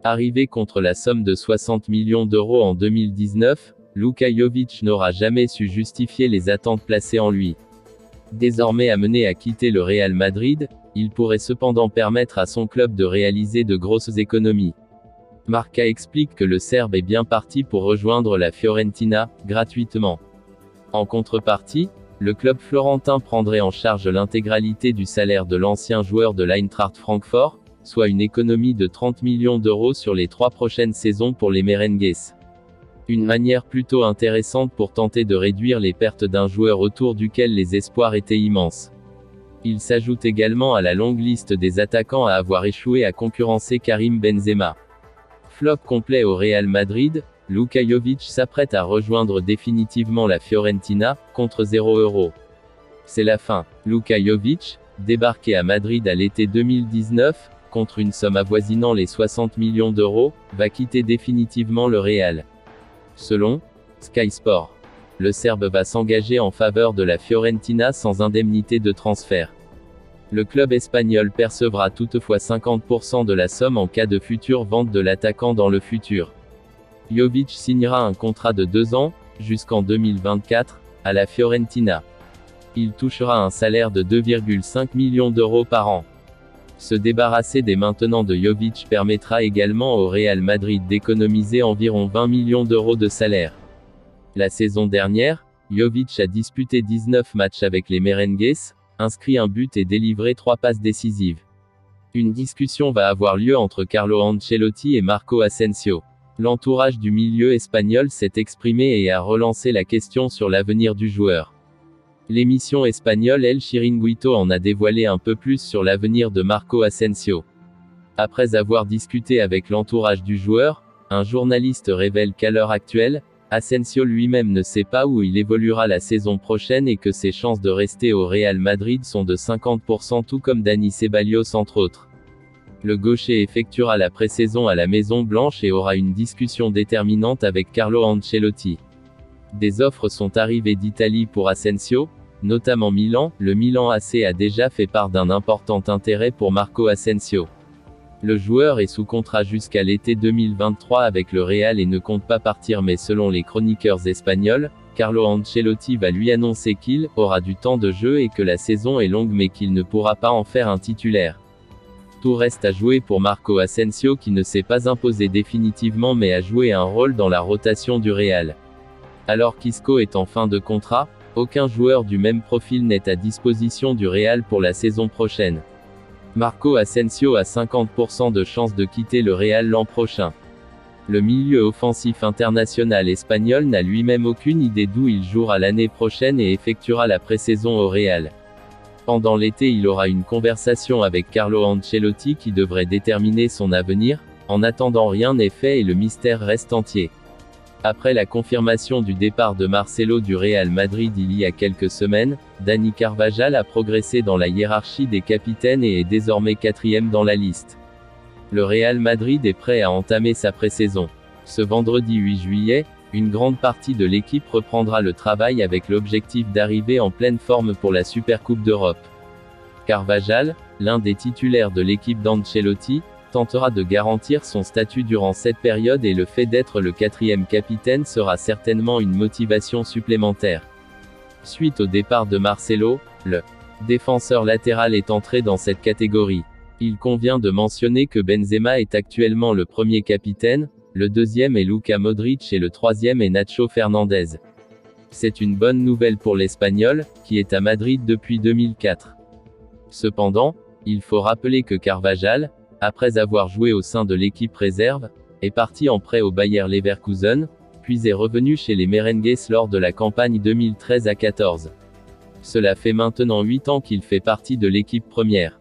Arrivé contre la somme de 60 millions d'euros en 2019, Luka Jović n'aura jamais su justifier les attentes placées en lui. Désormais amené à quitter le Real Madrid, il pourrait cependant permettre à son club de réaliser de grosses économies. Marca explique que le Serbe est bien parti pour rejoindre la Fiorentina, gratuitement. En contrepartie, le club florentin prendrait en charge l'intégralité du salaire de l'ancien joueur de l'Eintracht Francfort, soit une économie de 30 millions d'euros sur les 3 prochaines saisons pour les Merengues. Une manière plutôt intéressante pour tenter de réduire les pertes d'un joueur autour duquel les espoirs étaient immenses. Il s'ajoute également à la longue liste des attaquants à avoir échoué à concurrencer Karim Benzema. Flop complet au Real Madrid, Luka Jović s'apprête à rejoindre définitivement la Fiorentina, contre 0 €. C'est la fin. Luka Jović, débarqué à Madrid à l'été 2019, contre une somme avoisinant les 60 millions d'euros, va quitter définitivement le Real. Selon Sky Sport, le Serbe va s'engager en faveur de la Fiorentina sans indemnité de transfert. Le club espagnol percevra toutefois 50% de la somme en cas de future vente de l'attaquant dans le futur. Jović signera un contrat de 2 ans, jusqu'en 2024, à la Fiorentina. Il touchera un salaire de 2,5 millions d'euros par an. Se débarrasser dès maintenant de Jović permettra également au Real Madrid d'économiser environ 20 millions d'euros de salaire. La saison dernière, Jović a disputé 19 matchs avec les Merengues, inscrit un but et délivré 3 passes décisives. Une discussion va avoir lieu entre Carlo Ancelotti et Marco Asensio. L'entourage du milieu espagnol s'est exprimé et a relancé la question sur l'avenir du joueur. L'émission espagnole El Chiringuito en a dévoilé un peu plus sur l'avenir de Marco Asensio. Après avoir discuté avec l'entourage du joueur, un journaliste révèle qu'à l'heure actuelle, Asensio lui-même ne sait pas où il évoluera la saison prochaine et que ses chances de rester au Real Madrid sont de 50% tout comme Dani Ceballos entre autres. Le gaucher effectuera la pré-saison à la Maison Blanche et aura une discussion déterminante avec Carlo Ancelotti. Des offres sont arrivées d'Italie pour Asensio, notamment Milan. Le Milan AC a déjà fait part d'un important intérêt pour Marco Asensio. Le joueur est sous contrat jusqu'à l'été 2023 avec le Real et ne compte pas partir, mais selon les chroniqueurs espagnols, Carlo Ancelotti va lui annoncer qu'il aura du temps de jeu et que la saison est longue mais qu'il ne pourra pas en faire un titulaire. Tout reste à jouer pour Marco Asensio qui ne s'est pas imposé définitivement mais a joué un rôle dans la rotation du Real. Alors qu'Isco est en fin de contrat, aucun joueur du même profil n'est à disposition du Real pour la saison prochaine. Marco Asensio a 50% de chances de quitter le Real l'an prochain. Le milieu offensif international espagnol n'a lui-même aucune idée d'où il jouera l'année prochaine et effectuera la pré-saison au Real. Pendant l'été, il aura une conversation avec Carlo Ancelotti qui devrait déterminer son avenir. En attendant, rien n'est fait et le mystère reste entier. Après la confirmation du départ de Marcelo du Real Madrid il y a quelques semaines, Dani Carvajal a progressé dans la hiérarchie des capitaines et est désormais 4e dans la liste. Le Real Madrid est prêt à entamer sa pré-saison. Ce vendredi 8 juillet, une grande partie de l'équipe reprendra le travail avec l'objectif d'arriver en pleine forme pour la Supercoupe d'Europe. Carvajal, l'un des titulaires de l'équipe d'Ancelotti, tentera de garantir son statut durant cette période et le fait d'être le 4e capitaine sera certainement une motivation supplémentaire. Suite au départ de Marcelo, le défenseur latéral est entré dans cette catégorie. Il convient de mentionner que Benzema est actuellement le 1er capitaine, le 2e est Luka Modric et le 3e est Nacho Fernandez. C'est une bonne nouvelle pour l'Espagnol, qui est à Madrid depuis 2004. Cependant, il faut rappeler que Carvajal, après avoir joué au sein de l'équipe réserve, est parti en prêt au Bayer Leverkusen, puis est revenu chez les Merengues lors de la campagne 2013 à 14. Cela fait maintenant 8 ans qu'il fait partie de l'équipe première.